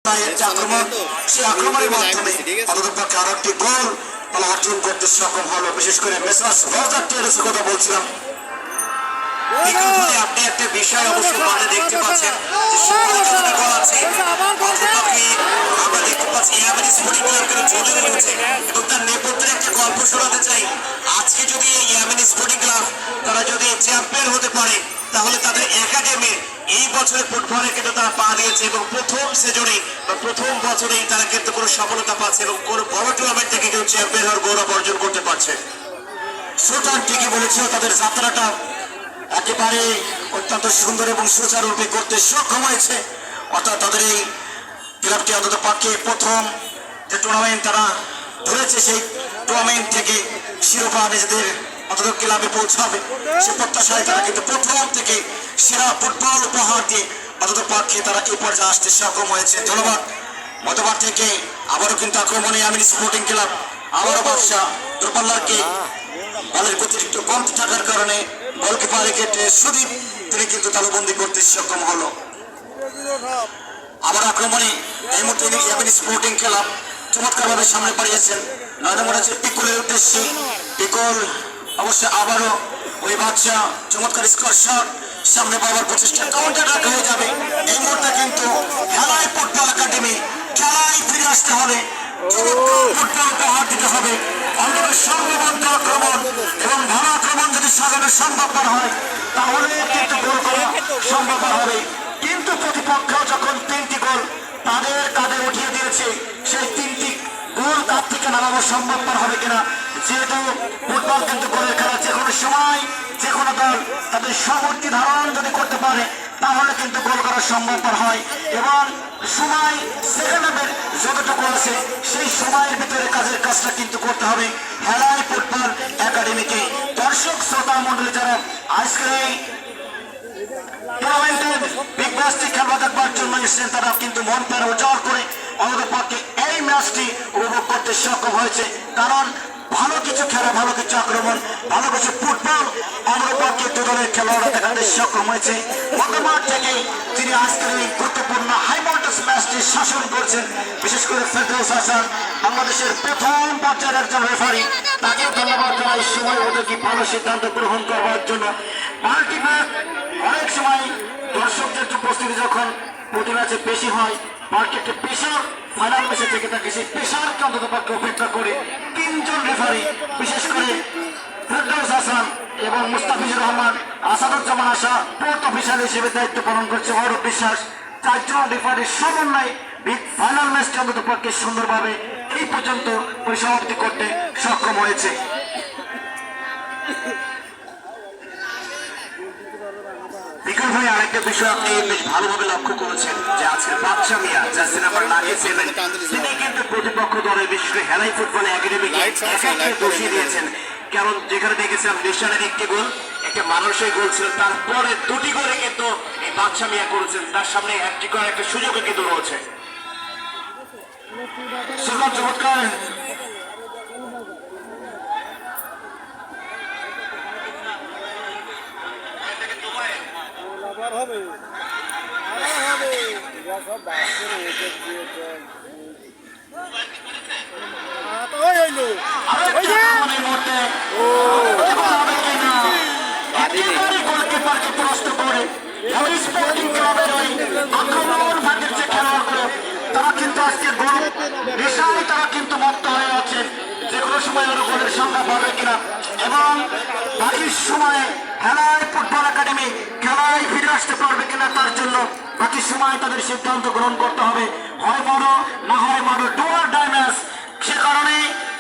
আক্রমণ সেই আক্রমণের মাধ্যমে অন্ততপক্ষে আরো একটি গোল তারা অর্জন করতে সক্ষম হলো। বিশেষ করে মেসার্স রজার টেলরের কথা বলছিলাম। আপনি একটা বিষয় অবশ্যই মাঠে দেখতে পাচ্ছেন যে সমালোচনা গোল আছে, অন্ততপক্ষে আমরা দেখতে পাচ্ছি ইয়ামানি স্পোর্টিং ক্লাব কিন্তু চলে গেছে এবং তার নেপথ্যে একটা গল্প শোনাতে চাই। আজকে যদি এই ইয়ামানি স্পোর্টিং ক্লাব তারা যদি চ্যাম্পিয়ন হতে পারে তাহলে তাদের একাডেমির এই বছরের ফুটবলে কিন্তু তারা পা দিয়েছে এবং প্রথম সিজনে বা প্রথম বছরেই তারা কিন্তু কোনো সফলতা পাচ্ছে এবং কোনো বড় টুর্নামেন্ট থেকে কিন্তু চ্যাম্পিয়ন হওয়ার গৌরব অর্জন করতে পারছে। সুলতান ঠিকই বলেছিল, তাদের যাত্রাটা একেবারে অত্যন্ত সুন্দর এবং সুচারুরূপে করতে সক্ষম হয়েছে। অর্থাৎ তাদের এই ক্লাবটি অন্তত পক্ষে প্রথম যে টুর্নামেন্ট তারা ধরেছে সেই টুর্নামেন্ট থেকে শিরোপা নিজেদের অন্তত ক্লাবে পৌঁছাবে সে প্রত্যাশায় তারা কিন্তু প্রথম থেকে সেরা ফুটবল উপহার দিয়ে অন্তত পক্ষে তারা এই পর্যায়ে আসতে সক্ষম হয়েছে। ধন্যবাদ। মধ্যবার থেকে আবারও কিন্তু আক্রমণে ইয়ামানি স্পোর্টিং ক্লাব আবারও বাদশাহ দূরপাল্লারকে বলের গতি একটু কম থাকার কারণে গোলকিপার ক্ষেত্রে সুদীপ তিনি কিন্তু তালুবন্দি করতে সক্ষম হলো। আবার আক্রমণে এই মুহূর্তে ইয়ামানি স্পোর্টিং ক্লাব চমৎকার ভাবে সামনে পাঠিয়েছেন। 9 নম্বর আছে পিকুলের উদ্দেশ্যে। পিকুল অবশ্যই আবারও ওই বাদশা চমৎকার স্কোর শট সামনে পাওয়ার প্রচেষ্টা, কাউন্টার রাখা হয়ে যাবে। এই মুহূর্তে কিন্তু খেলায় ফুটবল একাডেমি খেলায় ফিরে আসতে হবে, ফুটবল উপহার দিতে হবে। অন্তত সর্ববদ্ধ আক্রমণ এবং ভালো আক্রমণ যদি সাজানো সম্ভবপর হয় তাহলে কিন্তু গোল করা সম্ভবপর হবে। কিন্তু প্রতিপক্ষ যখন 3টি গোল তাদের কাঁধে উঠিয়ে দিয়েছে, সেই 3টি গোল কাঁধ থেকে নামানো সম্ভবপর হবে কিনা, যেহেতু ফুটবল কিন্তু গোলের খেলা, যে কোনো সময় যে কোনো দল তাদের সমর্থি ধারণ যদি করতে পারে তাহলে কিন্তু গোল করা সম্ভবপর হয় এবং সময় সেকেন্ড হাফের যতটুকু আছে সেই সময়ের ভিতরে কাজটা কিন্তু করতে হবে হেলাই ফুটবল একাডেমিকে। দর্শক শ্রোতা মন্ডলী যারা আজকের এই টুর্নামেন্টের বিগ ম্যাচটি খেলা দেখবার জন্য এসেছেন তারা কিন্তু মন প্রাণ উজাড় করে আমাদের পক্ষে এই ম্যাচটি উপভোগ করতে সক্ষম হয়েছে। কারণ ভালো কিছু খেলা, ভালো কিছু আক্রমণ, ভালো কিছু ফুটবল আমাদের পক্ষে দুদলের খেলোয়াড়রা দেখাতে সক্ষম হয়েছে। মধ্যমাঠ থেকে তিনি আজকের এই গুরুত্বপূর্ণ হাই ভোল্টেজ ম্যাচটি শাসন করছেন, বিশেষ করে ফেরদৌস হাসান বাংলাদেশের প্রথম পর্যায়ের একজন রেফারি, তাকে ধন্যবাদ জানাই সময় মতো কি ভালো সিদ্ধান্ত গ্রহণ করবার জন্য। আলটিমেট অনেক সময় দর্শকদের উপস্থিতি যখন প্রতি ম্যাচে বেশি হয়, মার্কেটে প্রেশার ফাইনাল ম্যাচে থেকে থাকে, সেই প্রেশারকে অন্তত পক্ষে উপেক্ষা করে 3 জন রেফারি, বিশেষ করে ফেরদৌস হাসান এবং মুস্তাফিজুর রহমান, আসাদুজ্জামান আশা পোর্ট অফিসার হিসেবে দায়িত্ব পালন করছে, অরূপ বিশ্বাস, 4 জন রেফারির সমন্বয়ে বিগ ফাইনাল ম্যাচটি অন্তত পক্ষে সুন্দরভাবে এই পর্যন্ত পরিসমাপ্তি করতে সক্ষম হয়েছে। বিকাল ভাই আরেকটা বিষয় আপনি বেশ ভালোভাবে লক্ষ্য করেছেন যে আজকে বাদশা মিয়া জার্সি নাম্বার লাগিয়েছিলেন, তিনি কিন্তু প্রতিপক্ষ দলের বিশেষ করে হেলাই ফুটবল একাডেমিকে একাকে বসিয়ে দিয়েছেন। কারণ যেখানে দেখেছিলাম নিশানের 1টি গোল, একটা মানুষের গোল ছিল, তারপরে 2টি গোলে কিন্তু এই বাদশা মিয়া করেছেন, তার সামনে একটি করে একটা সুযোগও কিন্তু রয়েছে। চমৎকার হবে তারা কিন্তু আজকে গোল নেশায় তারা কিন্তু মত্ত হয়ে আছে, যে কোনো সময় ওরা গোলের সংখ্যা পাবে কিনা এবং বাকি সময়ে হেলায় ফুটবল একাডেমি খেলায় ফিরে আসতে পারবে কিনা তার জন্য বাকি সময় তাদের সিদ্ধান্ত গ্রহণ করতে হবে, হয় বড় না হয় বড়, ডু অর ডাই ম্যাচ। সে কারণে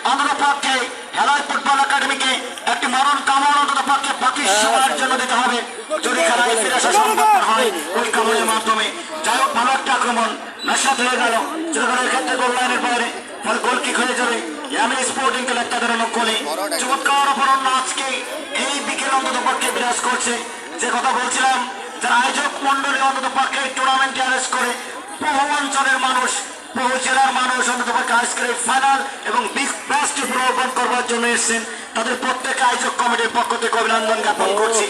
অন্তত পক্ষে হেলায় ফুটবল একাডেমিকে একটি মরণ কামড় অন্তত পক্ষে বাকি সময়ের জন্য দিতে হবে যদি খেলায় ফিরে আসা সম্ভব হয় ওই কামড়ের মাধ্যমে। যাই হোক, ভালো একটা আক্রমণ নশাত হয়ে গেল চিরকালের ক্ষেত্রে গোল লাইনের বাইরে, ফলে গোল কিক হয়ে যাবে ইয়ামানি স্পোর্টিং ক্লাব তাদের অনুকূলে। চমৎকার অপরাহ্ন আজকে এই বিকেল অন্তত পক্ষে বিরাজ করছে। যে কথা বলছিলাম, যারা আয়োজক মন্ডলী অন্তত পক্ষে টুর্নামেন্টে অ্যারেঞ্জ করে বহু অঞ্চলের মানুষ, বহু জেলার মানুষ অন্তত পক্ষে আজকের এই ফাইনাল এবং বিগ ম্যাচটি উপভোগ করবার জন্য এসেছেন, তাদের প্রত্যেক আয়োজক কমিটির পক্ষ থেকে অভিনন্দন জ্ঞাপন করছি।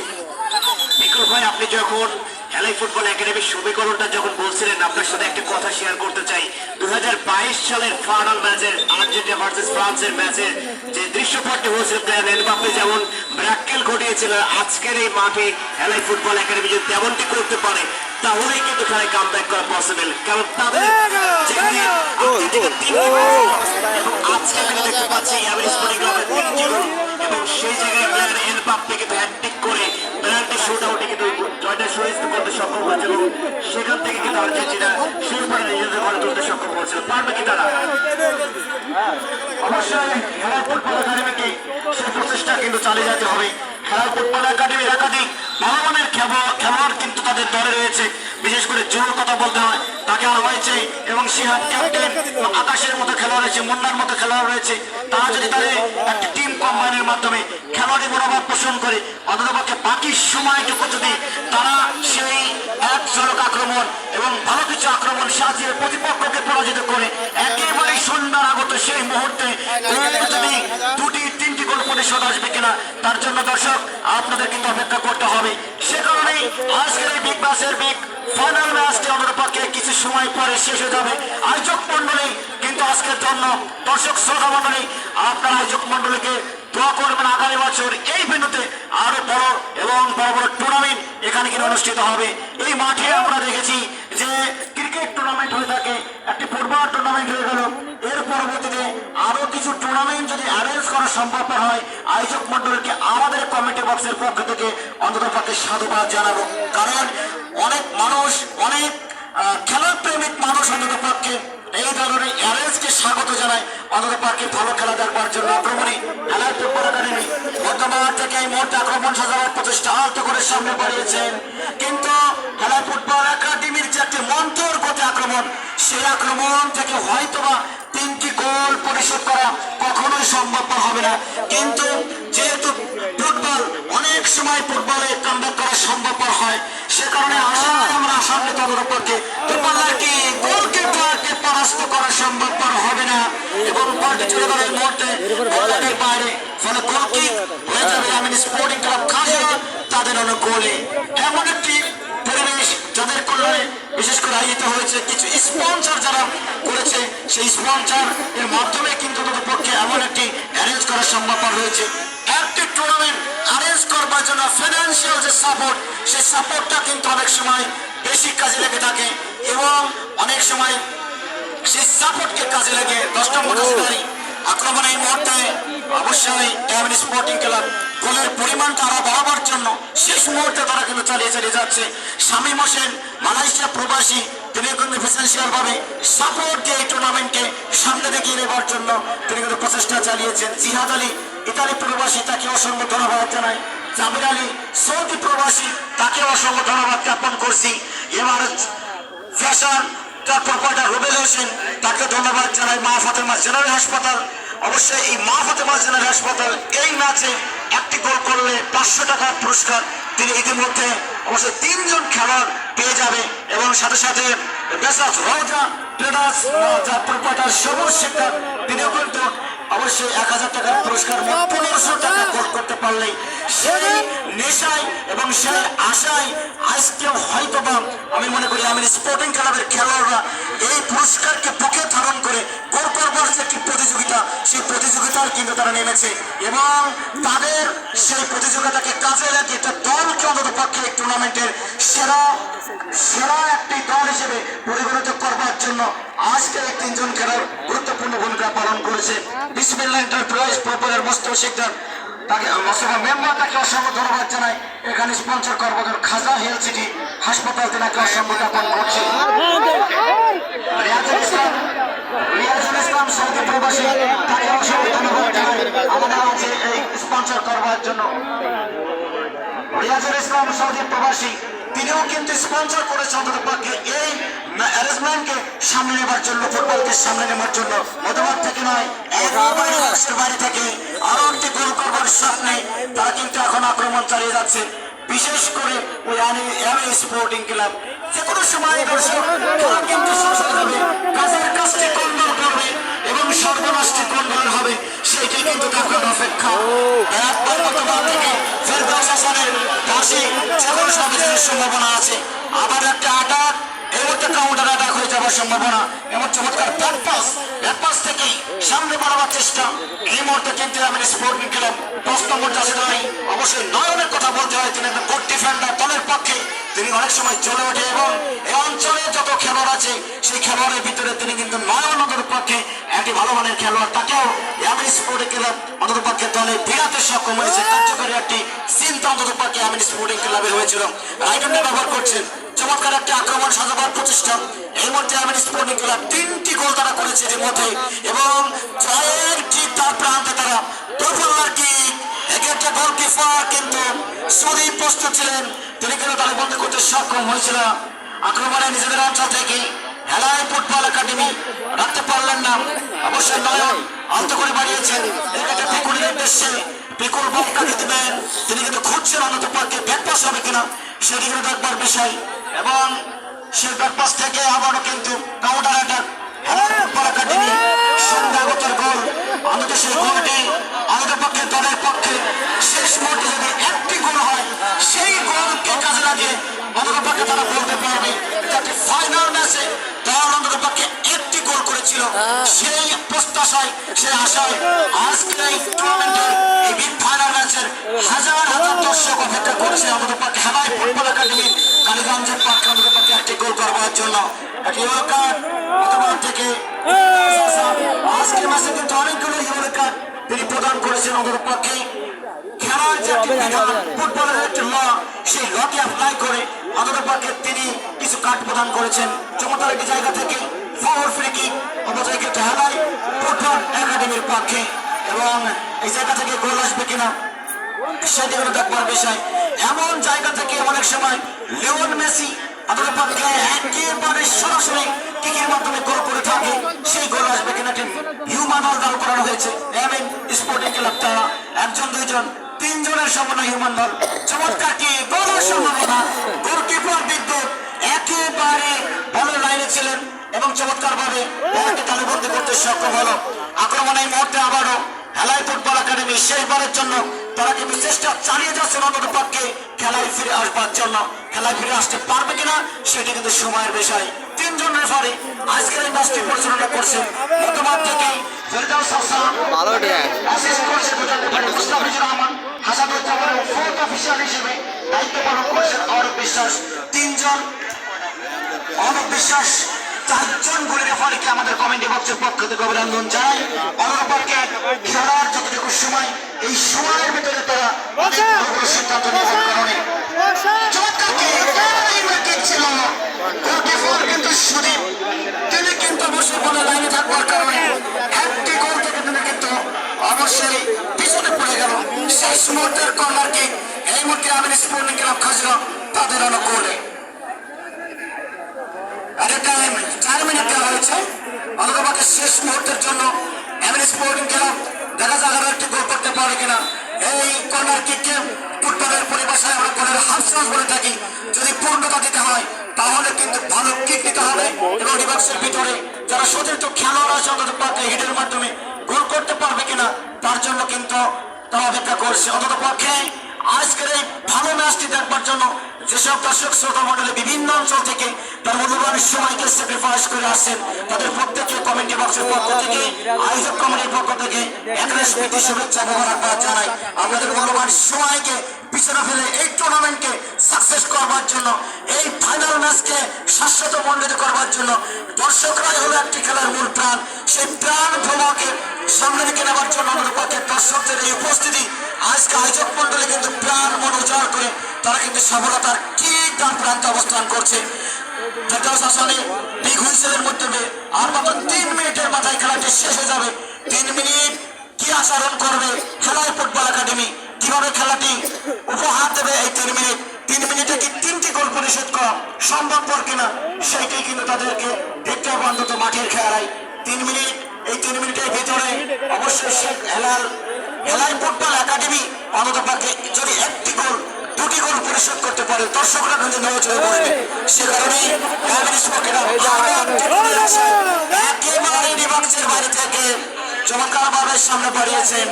বিকল্প ভাই, আপনি যখন এলআই ফুটবল একাডেমির সমীকরণটা যখন বলছিলেন, আপনার সাথে একটা কথা শেয়ার করতে চাই। 2022 সালের ফাইনাল ম্যাচের আর্জেন্টিনা ভার্সেস ফ্রান্সের ম্যাচের যে দৃশ্যপটটি হয়েছিল, প্লেয়ার এমবাপ্পে যেমন ব্র্যাকেল ঘটিয়েছিল, আজকের এই মাঠে এলআই ফুটবল একাডেমি যদি তেমনটি করতে পারে তাহলেই কিন্তু খেলায় কামব্যাক করা পসিবল। কারণ তাদের যেখানে এবং আজকে আমি দেখতে পাচ্ছি এমএল স্পোর্টিং ক্লাবের 3টি গোল, এবং সেই জায়গায় প্লেয়ার এমবাপ্পে কিন্তু হ্যাটট্রিক করে পেনাল্টি শুট আউটে কিন্তু জয়টা সুনিশ্চিত করতে সক্ষম হয়েছিল, এবং সেখান থেকে কিন্তু আর্জেন্টিনা শিরোপাটা নিজেদের ঘরে তুলতে সক্ষম হয়েছিল। পারবে কি তারা? অবশ্যই খেলার ফুটবল একাডেমিকে সেই প্রচেষ্টা কিন্তু চালিয়ে যেতে হবে। খেলার ফুটবল একাডেমির একাধিক ভালো মানের খেলোয়াড় কিন্তু তাদের দলে রয়েছে। বিশেষ করে জোর কথা বলতে হয়, তাকে আনা হয়েছে, এবং সিহাব ক্যাপ্টেন, আকাশের মতো খেলোয়াড় রয়েছে, মুন্নার মতো খেলোয়াড় রয়েছে। তারা যদি তাদের একটি টিম কম্বাইনের মাধ্যমে খেলোয়াড়ি মনোভাব পোষণ করে, অন্ততপক্ষে বাকি সময়টুকু যদি তারা সেই এক ঝলক আক্রমণ এবং ভালো কিছু আক্রমণ সাজিয়ে প্রতিপক্ষকে পরাজিত করে একেবারেই সন্ধ্যার আগত সেই মুহূর্তে যদি 2-3টি গোল পরিশোধ আসবে কিনা, তার জন্য দর্শক আপনাদের কিন্তু অপেক্ষা করতে হবে। সে কারণেই আজকের এই বিগ বাসের বিগ ফাইনাল ম্যাচটি অন্ততপক্ষে কিছু সময় পরে শেষ হয়ে যাবে। আয়োজক মন্ডলী কিন্তু আজকের জন্য, দর্শক শ্রোতা মন্ডলী, আপনার আয়োজক মন্ডলীকে দোয়া করবেন আগামী বছর এই ভেন্যুতে আরো বড় এবং বড় বড় টুর্নামেন্ট এখানে কিন্তু অনুষ্ঠিত হবে। এই মাঠে আমরা দেখেছি যে ক্রিকেট টুর্নামেন্ট হয়ে থাকে, একটি ফুটবল টুর্নামেন্ট হয়ে গেল, এর পরবর্তীতে আরো কিছু টুর্নামেন্ট যদি অ্যারেঞ্জ করা সম্ভব হয়, আয়োজক মন্ডলীকে আমাদের কমিটি বক্সের পক্ষ থেকে অন্ততপক্ষে সাধুবাদ জানাবো। কারণ অনেক মানুষ, অনেক খেলার প্রেমিক মানুষ অন্ততপক্ষে এই ধরনের অ্যারেঞ্জকে স্বাগত জানায়, অন্ততপক্ষে ভালো খেলা দেখবার জন্য আক্রমণী এলআই ফুটবল একাডেমি বর্তমান থেকে এই মুহূর্তে আক্রমণ সাজাবার প্রচেষ্টা আহত করে সামনে বাড়িয়েছেন। কিন্তু এলআই ফুটবল একাডেমির যে একটি মন্থর গতি আক্রমণ, সেই আক্রমণ থেকে হয়তোবা 3টি গোল পরিশোধ করা কখনোই সম্ভব হবে না। কিন্তু যেহেতু ফুটবল অনেক সময় ফুটবলে কামব্যাক করা সম্ভব হয়, সে কারণে আমরা আশান্বিত অন্ততপক্ষে ফুটবলারকে গোলকিপারকে পরাস্ত করা সম্ভব হবে না, এবং বলটি চলে গেল এই মুহূর্তে গোলের বাইরে। ফলে গোলকিক হয়ে যাবে এমএল স্পোর্টিং ক্লাব খাসিয়া তাদের অনুকূলে। এমন একটি পরিবেশ যাদের কল্যাণে বিশেষ করে আয়োজিত হয়েছে, কিছু স্পন্সর যারা করেছে, সেই স্পন্সর এর মাধ্যমে কিন্তু তাদের পক্ষে এমন একটি অ্যারেঞ্জ করা সম্ভব হয়েছে। একটি টুর্নামেন্ট অ্যারেঞ্জ করবার জন্য ফাইন্যান্সিয়াল যে সাপোর্ট, সেই সাপোর্টটা কিন্তু অনেক সময় বেশি কাজে লেগে থাকে, এবং অনেক সময় সেই সাপোর্টকে কাজে লেগে 10 নম্বর আক্রমণ এই মুহূর্তে অবশ্যই এমএল স্পোর্টিং ক্লাব গোলের পরিমাণটা আরো বাড়াবার জন্য শেষ মুহূর্তে তারা কিন্তু চালিয়ে যাচ্ছে। শামীম হোসেন মালয়েশিয়া প্রবাসী, তিনি কিন্তু ফিনান্সিয়াল ভাবে সাপোর্ট দিয়ে এই টুর্নামেন্টকে সামনে দেখিয়ে নেবার জন্য তিনি কিন্তু প্রচেষ্টা চালিয়েছেন। জিহাদ আলী ইতালি প্রবাসী, তাকে অসংখ্য ধন্যবাদ জানাই। জামির আলী সৌদি প্রবাসী, তাকে অসংখ্য ধন্যবাদ জ্ঞাপন করছি। এবার ফ্যাশন তারপর রুবেল হোসেন, তাকে ধন্যবাদ জানাই। মা ফাতেমা জেনারেল হাসপাতাল, অবশ্যই এই মা ফাতেমা জেনারেল হাসপাতাল এই ম্যাচে একটি গোল করলে 500 টাকার পুরস্কার তিনি ইতিমধ্যে অবশ্যই 3 জন খেলোয়াড় পেয়ে যাবে, এবং সাথে সাথে বেসাস রওজা ট্রেডার্স যার প্রোপাইটার সবুজ শিকদার, তিনিও কিন্তু অবশ্যই 1000 টাকার পুরস্কার, 1500 টাকা গোল করতে পারলে সেই নেশায় এবং সেই আশায় আজকেও হয়তোবা আমি মনে করি এমএল স্পোর্টিং ক্লাবের খেলোয়াড়রা এই পুরস্কারকে বুকে ধারণ করে গোল করবার যে একটি প্রতিযোগিতা, সেই প্রতিযোগিতায় কিন্তু তারা নেমেছে, এবং তাদের সেই প্রতিযোগিতাকে কাজে লাগিয়ে একটা দলকে অন্তত পক্ষে এই টুর্নামেন্টের সেরা একটি দল হিসেবে পরিগণিত করবার জন্য আজকে এই 3 জন খেলোয়াড় গুরুত্বপূর্ণ ভূমিকা পালন করেছে। বিসমিল্লাহ এন্টারপ্রাইজ প্রপারের মোস্তফা শিকদার, তাকে মোস্তফা মেম্বার, তাকে অসংখ্য ধন্যবাদ জানাই। এখানে স্পন্সর করবার খাজা হেলথ সিটি হাসপাতাল, তেনাকে অসংখ্য জ্ঞাপন করছি। রিয়াজুল ইসলাম সৌদি প্রবাসী, তাকে অসংখ্য ধন্যবাদ জানাই আমাদের মাঝে এই স্পন্সর করবার জন্য। রিয়াজুল ইসলাম সৌদি প্রবাসী, তিনিও কিন্তু স্পন্সর করেছে অন্ততপক্ষে এই অ্যারেঞ্জমেন্টকে সামনে নেবার জন্য, ফুটবলকে সামনে নেবার জন্য। মধ্যমাঠ থেকে নয়, বাইরে থেকে আরো একটি গোল করবার স্বপ্নে তারা কিন্তু এখন আক্রমণ চালিয়ে যাচ্ছে, বিশেষ করে ওই এমএল স্পোর্টিং ক্লাব। যে কোনো সময় দর্শক খেলা কিন্তু শেষ হয়ে যাবে, কাজের কাজটি কন্ট্রোল করবে এবং সর্বনাশটি কন্ট্রোল হবে, সেইটাই কিন্তু দেখার অপেক্ষা। একবার মধ্যমাঠ থেকে ফেরদৌস হাসানের পাশে যে কোনো সমাবেশের সম্ভাবনা আছে। আবার একটা আটাক, এই মুহূর্তে কাউন্টার আটাক হয়ে যাওয়ার সম্ভাবনা। এমন চমৎকার ব্যাক পাস থেকে সামনে বাড়াবার চেষ্টা। এই মুহূর্তে কিন্তু আমি স্পোর্টিং ক্লাব 10 নম্বর জার্সি ধরে অবশ্যই নয়নের কথা বলতে হয়। তিনি একটা গুড ডিফেন্ডার, দলের পক্ষে তিনি অনেক সময় জ্বলে ওঠে এবং এই অঞ্চলে যত খেলোয়াড় আছে সেই খেলোয়াড়ের ভিতরে তিনি কিন্তু নয়ন পক্ষে একটি ভালো মানের খেলোয়াড়। তাকেও আমি স্পোর্টিং ক্লাব পক্ষে দলে ফেরাতে সক্ষম হয়েছে। কার্যকরী একটি চিন্তা পক্ষে আমি স্পোর্টিং ক্লাবের হয়েছিল। রাইট হ্যান্ডে ব্যবহার করছেন, চমৎকার একটি আক্রমণ সাজাবার প্রচেষ্টা। এই মধ্যে আমি স্পোর্টিং ক্লাব 3টি গোল তারা করেছে এর মধ্যে এবং জয়ের ঠিক তার প্রান্তে তারা প্রফুল্লার কিক, এক্ষেত্রে গোলকিপার কিন্তু সবই প্রস্তুত ছিলেন, তিনি কিন্তু তারা বন্ধ করতে সক্ষম হয়েছিল। আক্রমণে নিজেদের অঞ্চল থেকে হেলাই ফুটবল একাডেমি রাখতে পারলেন না। অবশ্যই নয়ন আন্ত করে বাড়িয়েছেন, এক্ষেত্রে পিকুলের উদ্দেশ্যে পিকুল বক্তাকে দিবেন, তিনি কিন্তু খুঁজছেন অন্তত পক্ষে ব্যাকপাস হবে কিনা সেটি কিন্তু দেখবার বিষয়। এবং সেই ব্যাকপাস থেকে আবারও কিন্তু কাউন্টার অ্যাটাক হেলাই ফুটবল একাডেমি সন্ধ্যাগতের গোল। আমাদের সেই গোলটি আমাদের পক্ষে দলের পক্ষে শেষ মুহূর্তে যদি একটি গোল হয় সেই গোলকে কাজে লাগিয়ে আমাদের পক্ষে তারা বলতে পারবে এটা একটি ফাইনাল ম্যাচে দল আমাদের পক্ষে একটি গোল করেছিল। সেই প্রত্যাশায় সেই আশায় আজকের এই টুর্নামেন্টের এই বিগ ফাইনাল ম্যাচের হাজার হাজার দর্শক অপেক্ষা করছে আমাদের পক্ষে হেলাই ফুটবল একাডেমি কালীগঞ্জের পক্ষে আমাদের পক্ষে একটি গোল করবার জন্য। একটি ইয়েলো কার্ড গতবার থেকে আজকের ম্যাচে কিন্তু অনেকগুলো ইয়েলো কার্ড তিনি প্রদান করেছেন আমাদের পক্ষে। খেলার যে একটি বিধান, ফুটবলের একটি ল, সেই লকে অ্যাপ্লাই করে আমাদের পক্ষে তিনি কিছু কার্ড প্রদান করেছেন। চমৎকার একটি জায়গা থেকে ফর ফ্রি কিক অবশ্যই ক্ষেত্রে হেলাই ফুটবল একাডেমির পক্ষে এবং এই জায়গা থেকে গোল আসবে কিনা সেটি হলো দেখবার বিষয়। এমন জায়গা থেকে অনেক সময় লিওন মেসি আমাদের পক্ষে একেবারে সরাসরি কিকের মাধ্যমে গোল করে থাকে, সেই গোল আসবে কিনা হিউম্যান দল করানো হয়েছে এমএন স্পোর্টিং ক্লাব। তারা 1 2 3 জনের সমন্বয় হিউম্যান দল। চমৎকার কি গোলের সম্ভাবনা, গোলকিপার বিদ্যুৎ একেবারে ভালো লাইনে ছিলেন এবং চমৎকার ভাবে বলকে তালিবদ্ধ করতে সক্ষম হলো। আক্রমণ এই মুহূর্তে আবারও হেলাই ফুটবল একাডেমি শেষবারের জন্য তারা কিন্তু চেষ্টা চালিয়ে যাচ্ছে অন্যদের পক্ষে খেলায় ফিরে আসবার জন্য। খেলায় ফিরে আসতে পারবে কিনা সেটি কিন্তু সময়ের বিষয়। 3 জন রেফারি আজকের এই ম্যাচটি পরিচালনা করছে বর্তমান থেকে ফেরদাউস হাসান, অ্যাসিস্ট করছে মুস্তাফিজুর রহমান, হাসানুজ্জামান ফোর্থ অফিশিয়াল হিসেবে দায়িত্ব পালন করছেন অরূপ বিশ্বাস। 3 জন অরূপ বিশ্বাস, 4 জন গোলের রেফারিকে আমাদের কমেন্টি বক্সের পক্ষ থেকে অভিনন্দন জানাই। অন্যপক্ষে খেলার যতটুকু সময়, এই সময়ের ভিতরে তারা অনেক বড় সিদ্ধান্ত নেওয়ার কারণে চমৎকার ছিল গোলকিপার কিন্তু সুদীপ, তিনি কিন্তু অবশ্যই বলে লাইনে থাকবার কারণে একটি গোল থেকে তিনি কিন্তু অবশ্যই পিছনে পড়ে গেল। শেষ মুহূর্তের কর্নার কিক এই মুহূর্তে আমি স্পোর্টিং ক্লাব খাজরা তাদের অনুকূলে 4 মিনিট দেওয়া হয়েছে অন্ততপক্ষে শেষ মুহূর্তের জন্য। এমএন স্পোর্টিং ক্লাব দেখা যাক আরো একটি গোল করতে পারে কিনা। এই কর্নার কিককে ফুটবলের পরিভাষায় আমরা গোলের হাফ চান্স বলে থাকি। যদি পূর্ণতা দিতে হয় তাহলে কিন্তু ভালো কিক দিতে হবে এবং রিবাক্সের ভিতরে যারা সতীর্থ খেলোয়াড় আছে অন্ততপক্ষে হিটের মাধ্যমে গোল করতে পারবে কিনা তার জন্য কিন্তু তারা অপেক্ষা করছে। অন্ততপক্ষে আজকের এই ভালো ম্যাচটি দেখবার জন্য যেসব দর্শক শ্রোতা মন্ডলী বিভিন্ন অঞ্চল থেকে তার মূল্যবান সময়কে স্যাক্রিফাইস করে আসছেন তাদের প্রত্যেককে কমেন্টি বক্সের পক্ষ থেকে আয়োজক কমিটির পক্ষ থেকে একরাশপতি শুভেচ্ছা মোবারকবাদ জানাই। আপনাদের মূল্যবান সময়কে পিছনে ফেলে এই টুর্নামেন্টকে সাকসেস করবার জন্য, এই ফাইনাল ম্যাচকে শাশ্বত মণ্ডিত করবার জন্য দর্শকরাই হলো একটি খেলার মূল প্রাণ। সেই প্রাণ প্রবাহকে সামনে রেখে নেবার জন্য আমাদের পক্ষে দর্শকদের এই উপস্থিতি আজকে আয়োজক মন্ডলী কিন্তু প্রাণ মন উজাড় করে তারা কিন্তু সফলতার ঠিক তার প্রান্তে অবস্থান করছে। ফেরদাউস হাসানের বিগ হুইসেলের মাধ্যমে আর মাত্র 3 মিনিটের মাথায় খেলাটি শেষ হয়ে যাবে। 3 মিনিট কি আচরণ করবে হেলাই ফুটবল একাডেমি, কিভাবে খেলাটি উপহার দেবে এই 3 মিনিট, 3 মিনিটে কি 3টি গোল পরিশোধ করা সম্ভবপর কিনা সেইটাই কিন্তু তাদেরকে দেখতে হবে অন্তত মাঠের খেলায়। 3 মিনিট, এই 3 মিনিটের ভিতরে অবশ্যই হেলাই ফুটবল একাডেমি অন্ততপক্ষে যদি 1টি গোল 2টি গোল পরিশোধ করতে পারে দর্শকরা কিন্তু নজর হয়ে পড়বে। সে কারণেই একেবারে ডিবাক্সের বাইরে থেকে চমৎকার ভাবে সামনে বাড়িয়েছেন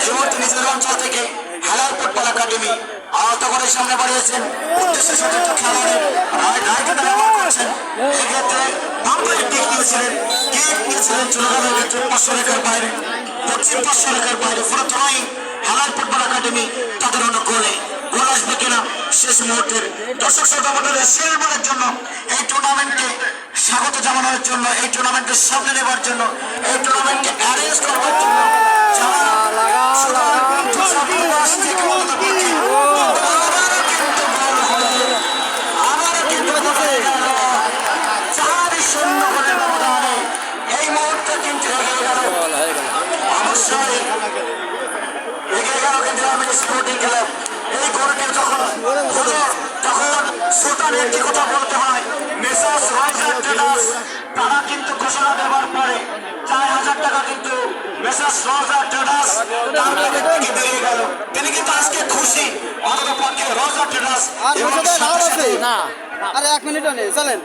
এই মুহূর্তে নিজের অঞ্চল থেকে হেলাই ফুটবল একাডেমি আহত করে সামনে বাড়িয়েছেন উদ্দেশ্যে সঠিক খেলোয়াড় রাইটটা ব্যবহার করেছেন এক্ষেত্রে আম্পায়ার দিক নিয়েছিলেন গেট নিয়েছিলেন চলে গেল এক্ষেত্রে 500 রেখার বাইরে পশ্চিম 500 রেখার বাইরে ফলে থ্রোয়িং হেলাল ফুটবল একাডেমি তাদের অন্য গোলে গোল আসবে কিনা শেষ মুহূর্তের দর্শক শ্রোতা মণ্ডলী শেয়ারের জন্য এই টুর্নামেন্টকে স্বাগত জানানোর জন্য এই টুর্নামেন্টের সামনে নেবার জন্য এই টুর্নামেন্টকে অ্যারেঞ্জ করবার জন্য এই মুহূর্তে কিন্তু এগিয়ে গেল অবশ্যই এগিয়ে গেল কিন্তু স্পোর্টিং ক্লাব এই গোলটি যখন হলো তখন সুলতানের কি কথা বলতে হয় মেসার্স রয়্যাল ট্রেডার্স তারা কিন্তু ঘোষণা দেওয়ার পরে 4000 টাকা কিন্তু মেসার্স রয়্যাল ট্রেডার্স তার থেকে বেরিয়ে গেল তিনি কিন্তু আজকে খুশি অন্ততপক্ষে রয়্যাল ট্রেডার্স না আরে 1 মিনিটও নেই চলেন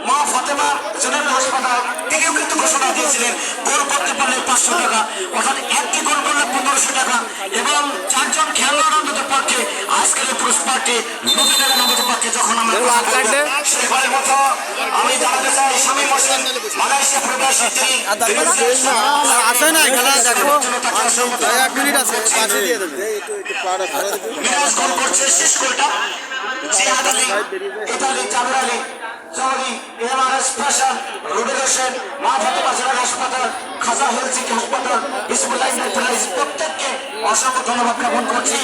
মা ফাতেমা জেনারেল হাসপাতাল তিনিও কিন্তু ঘোষণা দিয়েছিলেন গোল করতে পারলে 500 টাকা অর্থাৎ একটি গোল করলে 1500 টাকা এবং 4 জন খেলোয়াড় অন্তত পক্ষে আজকের এই পুরস্কারটি 90 টাকা অন্তত পক্ষে যখন আমরা সেবারের মতো আমি জানাতে চাই স্বামী মোসেন মালয়েশিয়া প্রবাসী তিনি আসে না খেলা দেখো 1 মিনিট আছে পাশে দিয়ে দেবে মিরাজ গোল করছে শেষ গোলটা Jihad Ali Italy Jaber Ali Chowdhury MRS fashion Rubel Hossain মা ফাতেমা জেনারেল হাসপাতাল খাজা হেলথ হাসপাতাল বিসমিল্লাহ এন্টারপ্রাইজ প্রত্যেককে অসংখ্য ধন্যবাদ জ্ঞাপন করছি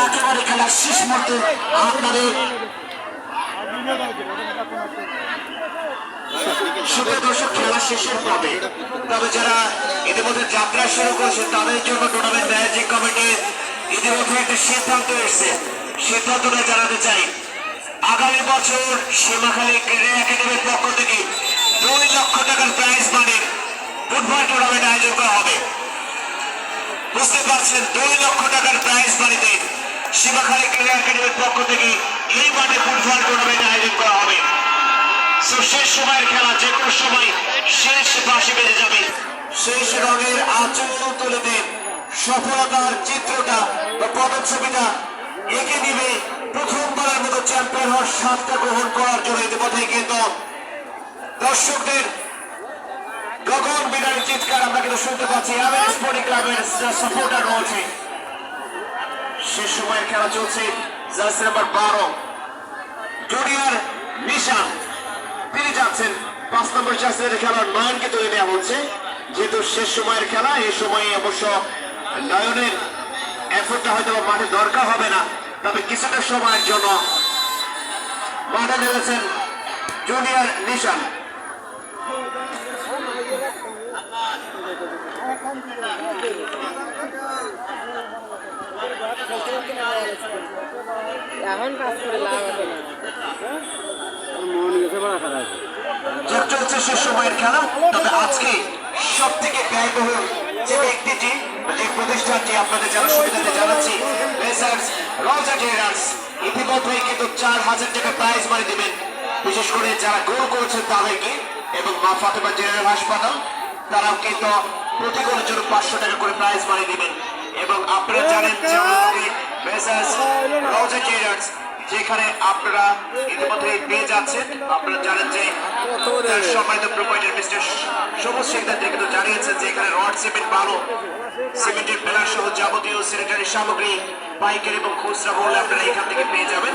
একেবারে খেলার শেষ মুহূর্তে আপনাদের সুপ্রিয় দর্শক খেলা শেষের পথে তবে যারা ইতিমধ্যে যাত্রা শুরু করেছে তাদের জন্য টুর্নামেন্ট ম্যানেজিং কমিটি ইতিমধ্যে একটা সিদ্ধান্ত এসেছে সিদ্ধান্তটা জানাতে চাই আগামী বছর সীমাখালী ক্রীড়া একাডেমির পক্ষ থেকে 2 লক্ষ টাকার প্রাইজ মানির ফুটবল টুর্নামেন্ট আয়োজন করা হবে বুঝতে পারছেন 2 লক্ষ টাকার প্রাইজ মানিতে সীমাখালী ক্রীড়া একাডেমির পক্ষ থেকে এই মাঠে ফুটবল টুর্নামেন্ট আয়োজন করা হবে শেষ সময়ের খেলা যে কোনো সময় শেষ বাঁশি বেজে যাবে শেষ রঙের আচরণ তুলে দেন সফলতার চিত্রটা বা পদচ্ছবিটা এঁকে দিবে প্রথমবারের মতো চ্যাম্পিয়ন হওয়ার স্বাদটা গ্রহণ করার জন্য ইতিমধ্যে কিন্তু দর্শকদের গগন বিদায় চিৎকার আমরা কিন্তু শুনতে পাচ্ছি আমের স্পোর্টিং ক্লাবের সাপোর্টার রয়েছে শেষ সময়ের খেলা চলছে জার্সি নাম্বার 12 জুনিয়র নিশান তিনি যাচ্ছেন 5 নম্বর জার্সির খেলার নয়নকে তুলে দেওয়া হচ্ছে যেহেতু শেষ সময়ের খেলা এই সময়ে অবশ্য নয়নের এফোর্টটা হয়তো মাঠে দরকার হবে না তবে কিছুটা সময়ের জন্য মাঠে নেমেছেন জুনিয়র নিশান এখন কাজ করে লাভ হবে না মন গেছে বড় খারাপ চলছে শেষ সময়ের খেলা তবে আজকে সব থেকে ব্যয়বহুল যে ব্যক্তিটি যে প্রতিষ্ঠানটি আপনাদের জানার সুবিধাতে জানাচ্ছি মেসার্স রয়্যাল ট্রেডার্স ইতিমধ্যেই কিন্তু 4000 টাকা প্রাইজ মানি দিবেন বিশেষ করে যারা গোল করেছেন তাদেরকে এবং মা ফাতেমা জেনারেল হাসপাতাল তারাও কিন্তু প্রতি গোলের জন্য 500 টাকা করে প্রাইজ মানি দিবেন এবং আপনারা জানেন যে মেসার্স রয়্যাল ট্রেডার্স যেখানে আপনারা ইতিমধ্যে পেয়ে যাচ্ছেন আপনারা জানেন যে সম্মানিত প্রোপাইটার মিস্টার সবুজ সিকদার কিন্তু জানিয়েছেন যে এখানে রড সিমেন্ট বালু সিমেন্টের প্লাস সহ যাবতীয় স্যানিটারি সামগ্রী পাইকারি এবং খুচরা মূল্যে আপনারা এখান থেকে পেয়ে যাবেন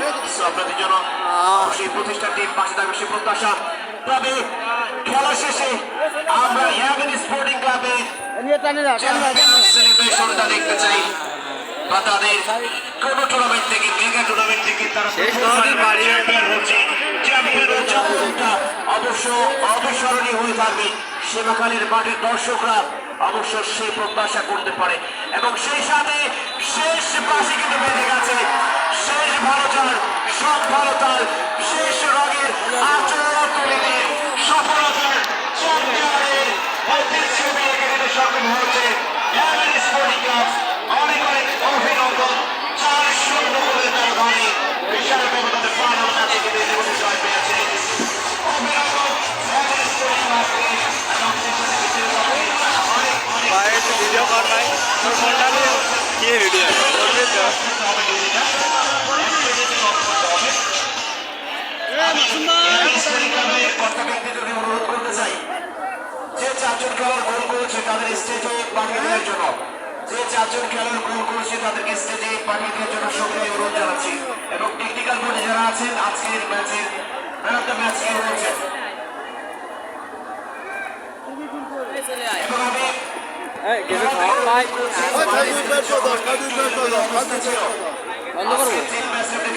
আপনাদের জন্য সেই প্রতিষ্ঠানটির পাশে থাকবে সে প্রত্যাশা তবে খেলা শেষে আমরা ইয়ামিন স্পোর্টিং ক্লাবে সেলিব্রেশনটা দেখতে চাই বা তাদের কোন টুর্নামেন্ট থেকে মেগা টুর্নামেন্ট থেকে তারা অবশ্য অবিস্মরণীয় হয়ে থাকবে সীমাখালীর মাঠের দর্শকরা অবশ্য সেই প্রত্যাশা করতে পারে এবং সেই সাথে শেষ বাঁশি কিন্তু বেজে গেছে শেষ ভালো চাল সব ভালো তাল শেষ রঙের আচরণ তুলে দিয়ে সফলতার চ্যাম্পিয়নের ছবি এঁকে দিতে সক্ষম হয়েছে অনেক অনেক অভিনন্দন 4-0 করে তার ধরে বিশাল ব্যবধানে ফাইনাল ম্যাচে জিতে জয় পেয়েছে অভিনন্দন ভিডিও কর ভাই তোর ফোনটা নিয়ে ভিডিও কর্তাব্যক্তিদেরকে অনুরোধ করতে চাই, যে চারজন খেলোয়াড় গোল করেছে তাদের স্টেজে পাঠিয়ে দেওয়ার জন্য, যে চারজন খেলোয়াড় গোল করেছে তাদেরকে স্টেজে পাঠিয়ে দেওয়ার জন্য সকলে অনুরোধ জানাচ্ছি। এবং টেকনিক্যাল বোর্ডে যারা আছেন আজকের ম্যাচের ম্যান অফ দ্য ম্যাচ কে হয়েছে, এবং আমি বন্ধ করবো।